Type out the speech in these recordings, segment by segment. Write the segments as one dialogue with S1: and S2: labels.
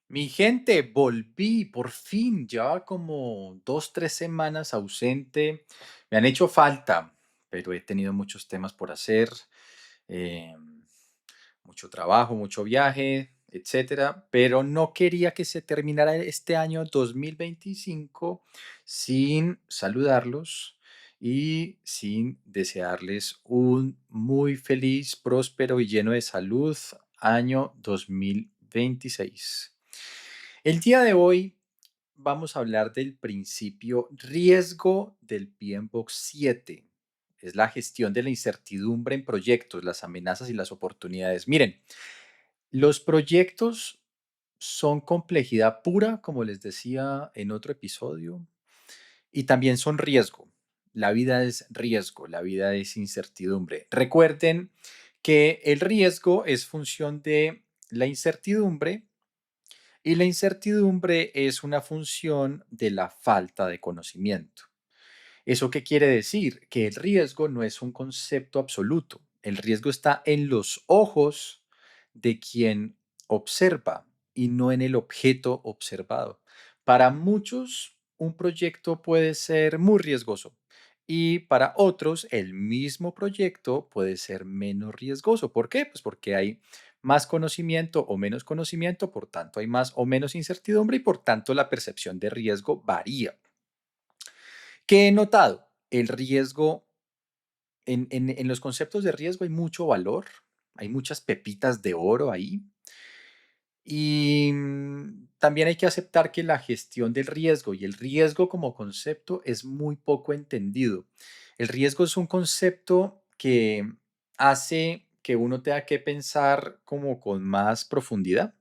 S1: Mi gente, volví, por fin. Llevaba como 2, 3 semanas ausente. Me han hecho falta, pero he tenido muchos temas por hacer, mucho trabajo, mucho viaje, etcétera. Pero no quería que se terminara este año 2025 sin saludarlos y sin desearles un muy feliz, próspero y lleno de salud año 2026. El día de hoy vamos a hablar del principio riesgo del PMBOK 7. Es la gestión de la incertidumbre en proyectos, las amenazas y las oportunidades. Miren, los proyectos son complejidad pura, como les decía en otro episodio, y también son riesgo. La vida es riesgo, la vida es incertidumbre. Recuerden que el riesgo es función de la incertidumbre y la incertidumbre es una función de la falta de conocimiento. ¿Eso qué quiere decir? Que el riesgo no es un concepto absoluto. El riesgo está en los ojos de quien observa y no en el objeto observado. Para muchos, un proyecto puede ser muy riesgoso y para otros, el mismo proyecto puede ser menos riesgoso. ¿Por qué? Pues porque hay más conocimiento o menos conocimiento, por tanto hay más o menos incertidumbre y por tanto la percepción de riesgo varía. ¿Qué he notado? El riesgo, en los conceptos de riesgo hay mucho valor, hay muchas pepitas de oro ahí. Y también hay que aceptar que la gestión del riesgo y el riesgo como concepto es muy poco entendido. El riesgo es un concepto que hace que uno tenga que pensar como con más profundidad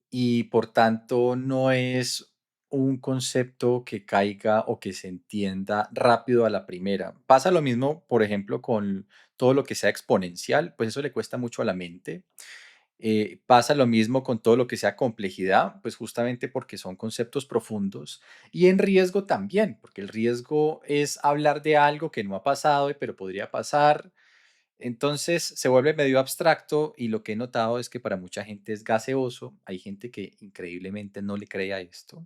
S1: y por tanto no es un concepto que caiga o que se entienda rápido a la primera. Pasa lo mismo, por ejemplo, con todo lo que sea exponencial, pues eso le cuesta mucho a la mente. Pasa lo mismo con todo lo que sea complejidad, pues justamente porque son conceptos profundos. Y en riesgo también, porque el riesgo es hablar de algo que no ha pasado, pero podría pasar. Entonces se vuelve medio abstracto y lo que he notado es que para mucha gente es gaseoso. Hay gente que increíblemente no le cree a esto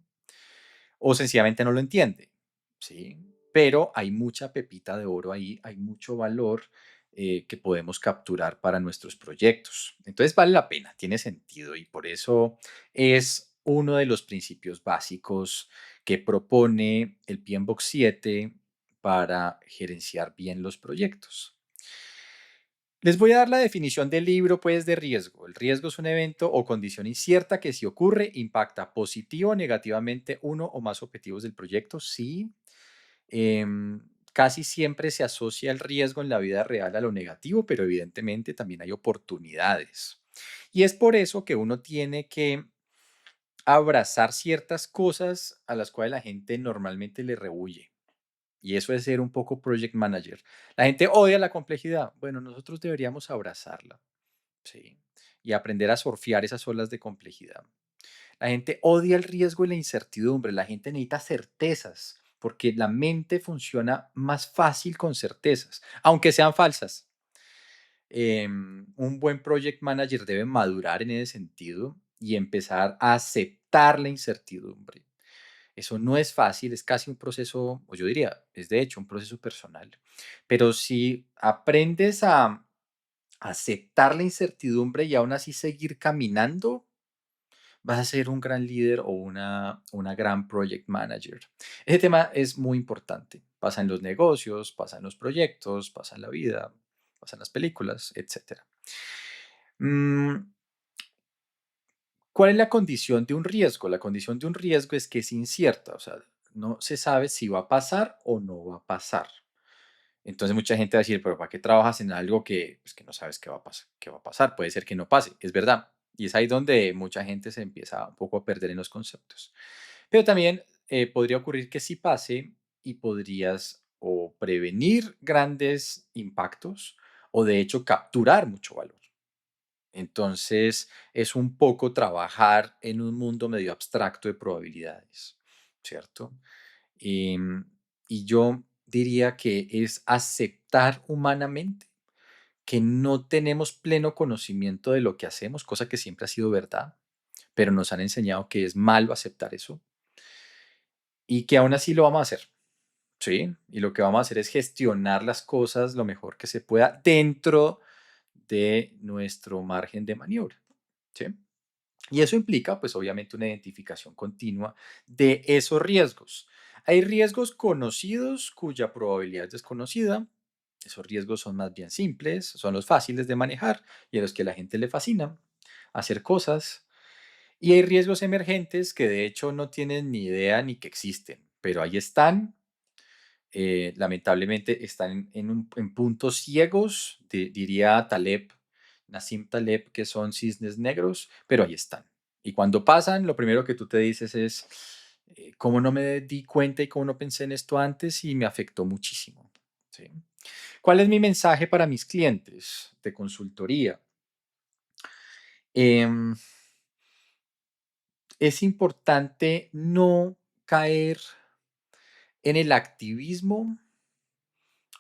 S1: o sencillamente no lo entiende, ¿sí? Pero hay mucha pepita de oro ahí, hay mucho valor que podemos capturar para nuestros proyectos. Entonces vale la pena, tiene sentido y por eso es uno de los principios básicos que propone el PMBOK 7 para gerenciar bien los proyectos. Les voy a dar la definición del libro, pues, de riesgo. El riesgo es un evento o condición incierta que si ocurre impacta positivo o negativamente uno o más objetivos del proyecto. Sí, casi siempre se asocia el riesgo en la vida real a lo negativo, pero evidentemente también hay oportunidades. Y es por eso que uno tiene que abrazar ciertas cosas a las cuales la gente normalmente le rehuye. Y eso es ser un poco project manager. La gente odia la complejidad. Bueno, nosotros deberíamos abrazarla, ¿sí? Y aprender a surfear esas olas de complejidad. La gente odia el riesgo y la incertidumbre. La gente necesita certezas, porque la mente funciona más fácil con certezas, aunque sean falsas. Un buen project manager debe madurar en ese sentido y empezar a aceptar la incertidumbre. Eso no es fácil, es casi un proceso, o yo diría, es de hecho un proceso personal. Pero si aprendes a aceptar la incertidumbre y aún así seguir caminando, vas a ser un gran líder o una gran project manager. Ese tema es muy importante. Pasa en los negocios, pasa en los proyectos, pasa en la vida, pasa en las películas, etcétera. Mm, ¿Cuál es la condición de un riesgo? La condición de un riesgo es que es incierta, o sea, no se sabe si va a pasar o no va a pasar. Entonces mucha gente va a decir, pero ¿para qué trabajas en algo que, pues, que no sabes qué va a pasar? ¿Qué va a pasar? Puede ser que no pase, es verdad. Y es ahí donde mucha gente se empieza un poco a perder en los conceptos. Pero también podría ocurrir que sí pase y podrías o prevenir grandes impactos o de hecho capturar mucho valor. Entonces, es un poco trabajar en un mundo medio abstracto de probabilidades, ¿cierto? Em, y yo diría que es aceptar humanamente que no tenemos pleno conocimiento de lo que hacemos, cosa que siempre ha sido verdad, pero nos han enseñado que es malo aceptar eso y que aún así lo vamos a hacer. Sí, y lo que vamos a hacer es gestionar las cosas lo mejor que se pueda dentro de nuestro margen de maniobra. ¿Sí? Y eso implica, pues obviamente, una identificación continua de esos riesgos. Hay riesgos conocidos cuya probabilidad es desconocida. Esos riesgos son más bien simples, son los fáciles de manejar y a los que a la gente le fascina hacer cosas. Y hay riesgos emergentes que de hecho no tienen ni idea ni que existen, pero ahí están. Lamentablemente están en puntos ciegos, diría Taleb, Nassim Taleb, que son cisnes negros, pero ahí están. Y cuando pasan, lo primero que tú te dices es, ¿cómo no me di cuenta y cómo no pensé en esto antes? Y me afectó muchísimo. ¿Sí? ¿Cuál es mi mensaje para mis clientes de consultoría? Em, es importante no caer en el activismo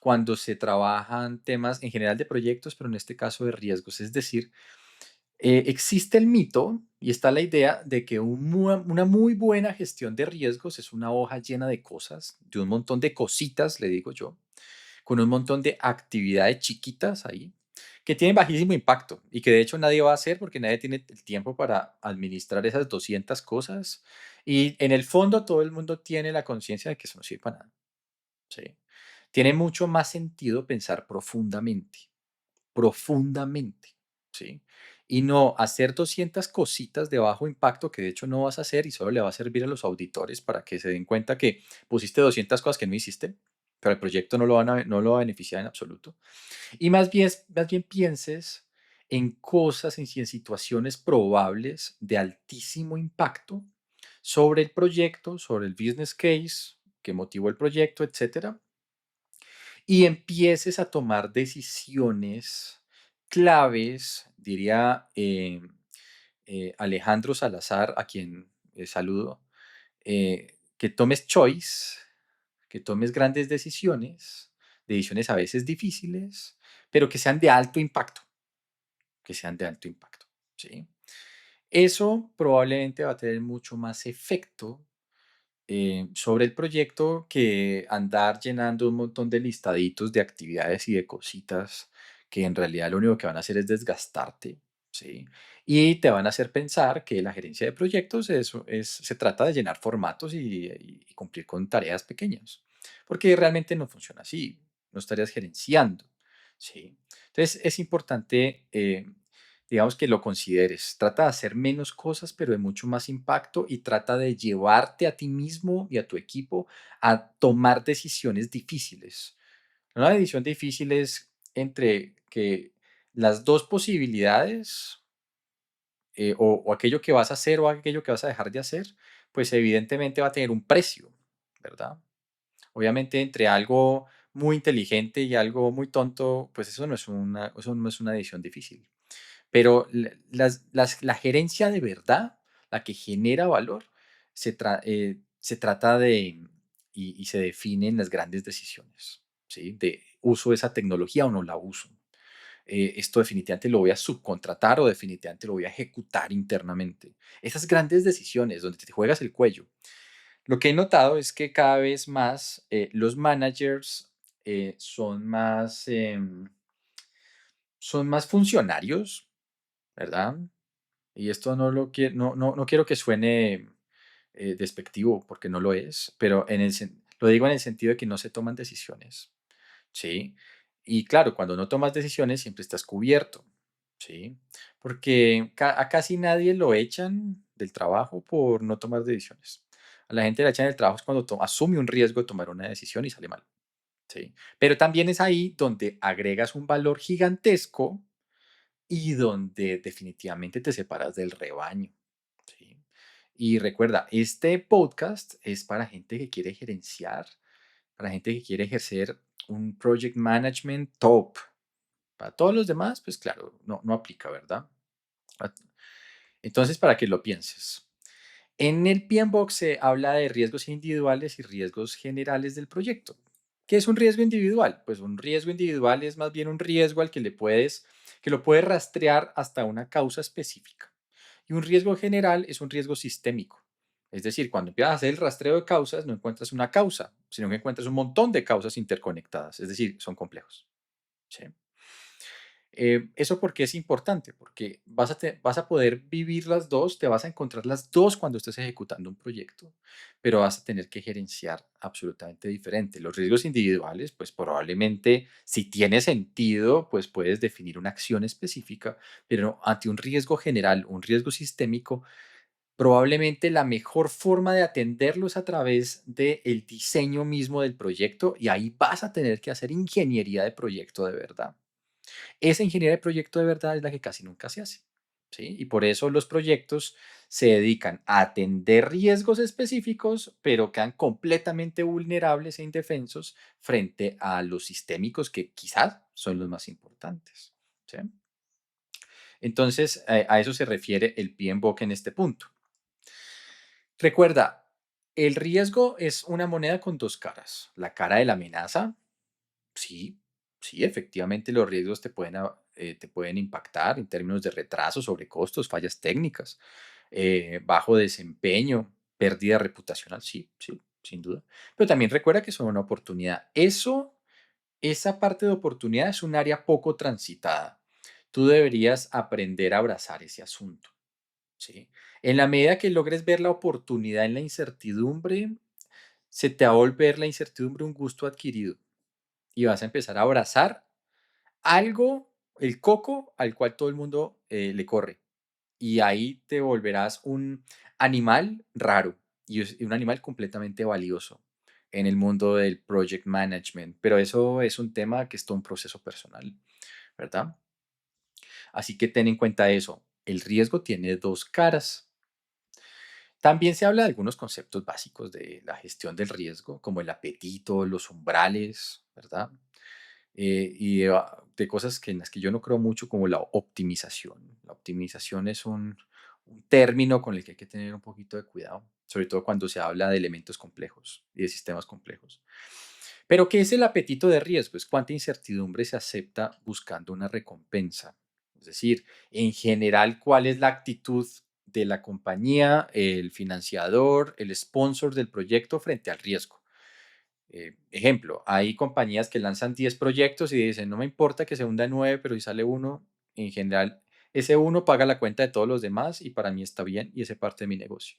S1: cuando se trabajan temas en general de proyectos, pero en este caso de riesgos. Es decir, existe el mito y está la idea de que una muy buena gestión de riesgos es una hoja llena de cosas, de un montón de cositas, le digo yo, con un montón de actividades chiquitas ahí, que tienen bajísimo impacto y que de hecho nadie va a hacer porque nadie tiene el tiempo para administrar esas 200 cosas. Y en el fondo todo el mundo tiene la conciencia de que eso no sirve para nada. ¿Sí? Tiene mucho más sentido pensar profundamente, profundamente, ¿sí? Y no hacer 200 cositas de bajo impacto que de hecho no vas a hacer y solo le va a servir a los auditores para que se den cuenta que pusiste 200 cosas que no hiciste, pero el proyecto no lo va a beneficiar en absoluto. Y más bien pienses en cosas, en situaciones probables de altísimo impacto sobre el proyecto, sobre el business case que motivó el proyecto, etcétera, y empieces a tomar decisiones claves, diría Alejandro Salazar, a quien saludo, que tomes choice, que tomes grandes decisiones, decisiones a veces difíciles, pero que sean de alto impacto, que sean de alto impacto, ¿sí? Eso probablemente va a tener mucho más efecto sobre el proyecto que andar llenando un montón de listaditos de actividades y de cositas que en realidad lo único que van a hacer es desgastarte, ¿sí? Y te van a hacer pensar que la gerencia de proyectos se trata de llenar formatos y cumplir con tareas pequeñas, porque realmente no funciona así, no estarías gerenciando, ¿sí? Entonces es importante digamos que lo consideres. Trata de hacer menos cosas, pero de mucho más impacto y trata de llevarte a ti mismo y a tu equipo a tomar decisiones difíciles. Una decisión difícil es entre que las dos posibilidades o aquello que vas a hacer o aquello que vas a dejar de hacer, pues evidentemente va a tener un precio, ¿verdad? Obviamente entre algo muy inteligente y algo muy tonto, pues eso no es una decisión difícil. Pero la gerencia de verdad, la que genera valor, se trata de y se define en las grandes decisiones, ¿sí? De uso de esa tecnología o no la uso. Esto definitivamente lo voy a subcontratar o definitivamente lo voy a ejecutar internamente. Esas grandes decisiones donde te juegas el cuello. Lo que he notado es que cada vez más los managers son más funcionarios, ¿verdad? Y esto no quiero que suene despectivo, porque no lo es, pero lo digo en el sentido de que no se toman decisiones, ¿sí? Y claro, cuando no tomas decisiones siempre estás cubierto, ¿sí? Porque a casi nadie lo echan del trabajo por no tomar decisiones. A la gente le echan del trabajo es cuando asume un riesgo de tomar una decisión y sale mal, ¿sí? Pero también es ahí donde agregas un valor gigantesco y donde definitivamente te separas del rebaño. ¿Sí? Y recuerda, este podcast es para gente que quiere gerenciar, para gente que quiere ejercer un project management top. Para todos los demás, pues claro, no aplica, ¿verdad? Ah, entonces, para que lo pienses. En el PMBOK se habla de riesgos individuales y riesgos generales del proyecto. ¿Qué es un riesgo individual? Pues un riesgo individual es más bien un riesgo al que lo puedes rastrear hasta una causa específica. Y un riesgo general es un riesgo sistémico. Es decir, cuando empiezas a hacer el rastreo de causas, no encuentras una causa, sino que encuentras un montón de causas interconectadas. Es decir, son complejos. ¿Sí? ¿Eso por qué es importante? Porque vas a poder vivir las dos, te vas a encontrar las dos cuando estés ejecutando un proyecto, pero vas a tener que gerenciar absolutamente diferente. Los riesgos individuales, pues probablemente si tiene sentido, pues puedes definir una acción específica, pero ante un riesgo general, un riesgo sistémico, probablemente la mejor forma de atenderlo es a través del diseño mismo del proyecto y ahí vas a tener que hacer ingeniería de proyecto de verdad. Esa ingeniería de proyecto de verdad es la que casi nunca se hace, ¿sí? Y por eso los proyectos se dedican a atender riesgos específicos, pero quedan completamente vulnerables e indefensos frente a los sistémicos que quizás son los más importantes, ¿sí? Entonces, a eso se refiere el PMBOK en este punto. Recuerda, el riesgo es una moneda con dos caras. La cara de la amenaza. Sí, sí, efectivamente los riesgos te pueden impactar en términos de retrasos, sobrecostos, fallas técnicas, bajo desempeño, pérdida reputacional, sí, sí, sin duda. Pero también recuerda que son una oportunidad. Esa parte de oportunidad es un área poco transitada. Tú deberías aprender a abrazar ese asunto, ¿sí? En la medida que logres ver la oportunidad en la incertidumbre, se te va a volver la incertidumbre un gusto adquirido y vas a empezar a abrazar algo, el coco al cual todo el mundo le corre. Y ahí te volverás un animal raro y un animal completamente valioso en el mundo del project management. Pero eso es un tema que es todo un proceso personal, ¿verdad? Así que ten en cuenta eso. El riesgo tiene dos caras. También se habla de algunos conceptos básicos de la gestión del riesgo, como el apetito, los umbrales, ¿verdad? De cosas en las que yo no creo mucho, como la optimización. La optimización es un término con el que hay que tener un poquito de cuidado, sobre todo cuando se habla de elementos complejos y de sistemas complejos. Pero, ¿qué es el apetito de riesgo? Es cuánta incertidumbre se acepta buscando una recompensa. Es decir, en general, ¿cuál es la actitud de la compañía, el financiador, el sponsor del proyecto frente al riesgo? Ejemplo, hay compañías que lanzan 10 proyectos y dicen, no me importa que se hunda 9, pero si sale uno, en general, ese uno paga la cuenta de todos los demás y para mí está bien y ese parte de mi negocio.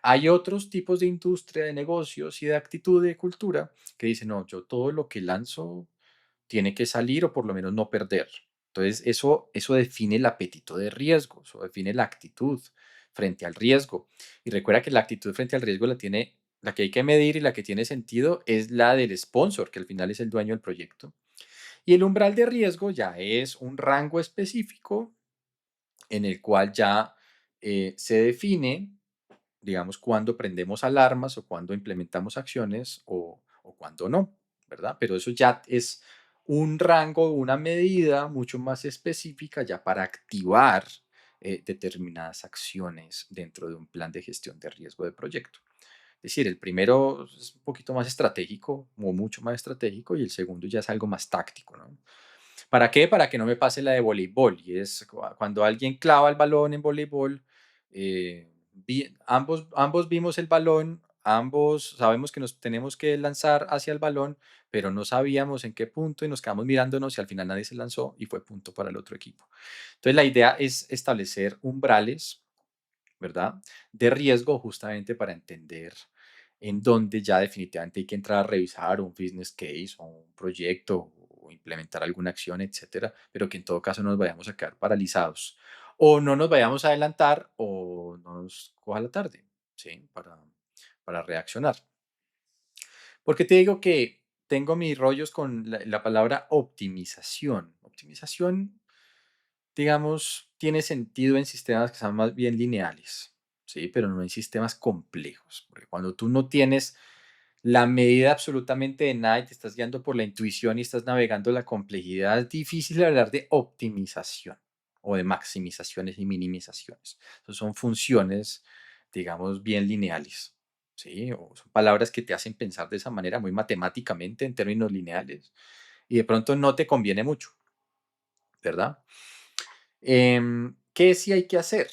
S1: Hay otros tipos de industria, de negocios y de actitud, de cultura, que dicen, no, yo todo lo que lanzo tiene que salir o por lo menos no perder. Entonces, eso define el apetito de riesgo, eso define la actitud frente al riesgo. Y recuerda que la actitud frente al riesgo la que hay que medir y la que tiene sentido es la del sponsor, que al final es el dueño del proyecto. Y el umbral de riesgo ya es un rango específico en el cual ya se define, digamos, cuándo prendemos alarmas o cuándo implementamos acciones o cuándo no, ¿verdad? Pero eso ya es un rango, una medida mucho más específica ya para activar determinadas acciones dentro de un plan de gestión de riesgo de proyecto. Es decir, el primero es un poquito más estratégico o mucho más estratégico y el segundo ya es algo más táctico, ¿no? ¿Para qué? Para que no me pase la de voleibol. Y es cuando alguien clava el balón en voleibol, ambos vimos el balón, ambos sabemos que nos tenemos que lanzar hacia el balón, pero no sabíamos en qué punto y nos quedamos mirándonos y al final nadie se lanzó y fue punto para el otro equipo. Entonces la idea es establecer umbrales, ¿verdad? De riesgo justamente para entender en dónde ya definitivamente hay que entrar a revisar un business case o un proyecto o implementar alguna acción, etcétera, pero que en todo caso no nos vayamos a quedar paralizados o no nos vayamos a adelantar o no nos coja la tarde, ¿sí? Para reaccionar. ¿Por qué te digo que tengo mis rollos con la palabra optimización? Optimización, digamos, tiene sentido en sistemas que son más bien lineales, ¿sí? Pero no en sistemas complejos, porque cuando tú no tienes la medida absolutamente de nada y te estás guiando por la intuición y estás navegando la complejidad, es difícil hablar de optimización o de maximizaciones y minimizaciones. Esas son funciones, digamos, bien lineales, ¿sí? O son palabras que te hacen pensar de esa manera muy matemáticamente en términos lineales y de pronto no te conviene mucho, ¿verdad? ¿Qué sí hay que hacer?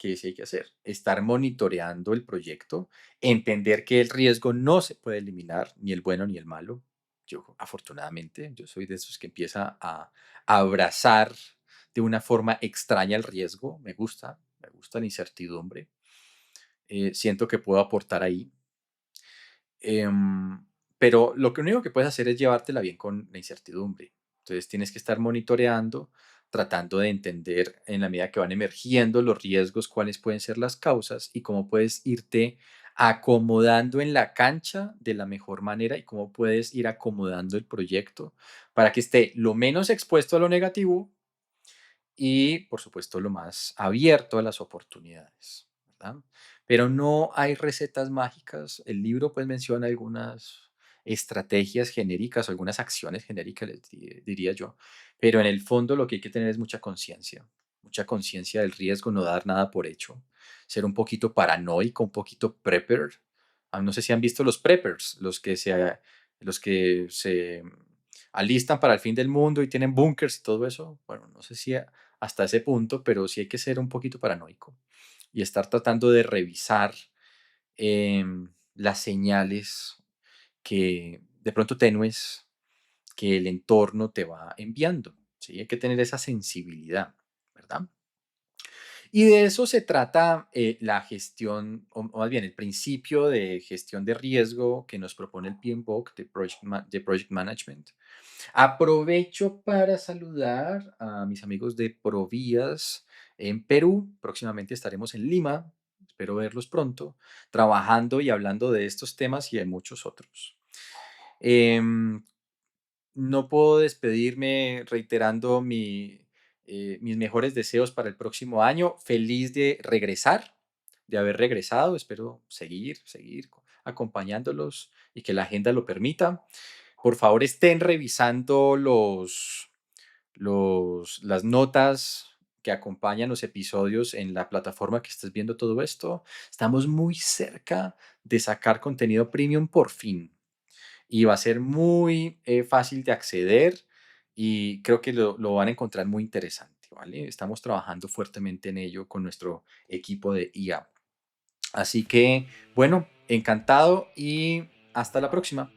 S1: ¿qué sí hay que hacer? Estar monitoreando el proyecto, entender que el riesgo no se puede eliminar, ni el bueno ni el malo. Yo, afortunadamente, yo soy de esos que empieza a abrazar de una forma extraña el riesgo. Me gusta la incertidumbre. Siento que puedo aportar ahí. Em, pero lo que único que puedes hacer es llevártela bien con la incertidumbre. Entonces tienes que estar monitoreando, tratando de entender en la medida que van emergiendo los riesgos, cuáles pueden ser las causas y cómo puedes irte acomodando en la cancha de la mejor manera y cómo puedes ir acomodando el proyecto para que esté lo menos expuesto a lo negativo y, por supuesto, lo más abierto a las oportunidades, ¿verdad? Pero no hay recetas mágicas. El libro, pues, menciona algunas estrategias genéricas o algunas acciones genéricas, diría yo, pero en el fondo lo que hay que tener es mucha conciencia del riesgo, no dar nada por hecho, ser un poquito paranoico, un poquito prepper. No sé si han visto los preppers, los que se alistan para el fin del mundo y tienen búnkers y todo eso. Bueno, no sé si hasta ese punto, pero sí hay que ser un poquito paranoico y estar tratando de revisar las señales que de pronto tenues que el entorno te va enviando. ¿Sí? Hay que tener esa sensibilidad, ¿verdad? Y de eso se trata la gestión, o más bien el principio de gestión de riesgo que nos propone el PMBOK de Project Management. Aprovecho para saludar a mis amigos de Provías en Perú. Próximamente estaremos en Lima. Espero verlos pronto, trabajando y hablando de estos temas y de muchos otros. Em, no puedo despedirme reiterando mis mejores deseos para el próximo año. Feliz de regresar, de haber regresado. Espero seguir acompañándolos y que la agenda lo permita. Por favor, estén revisando las notas que acompañan los episodios en la plataforma que estés viendo todo esto. Estamos muy cerca de sacar contenido premium por fin y va a ser muy fácil de acceder y creo que lo van a encontrar muy interesante, ¿vale? Estamos trabajando fuertemente en ello con nuestro equipo de IA. Así que, bueno, encantado y hasta la próxima.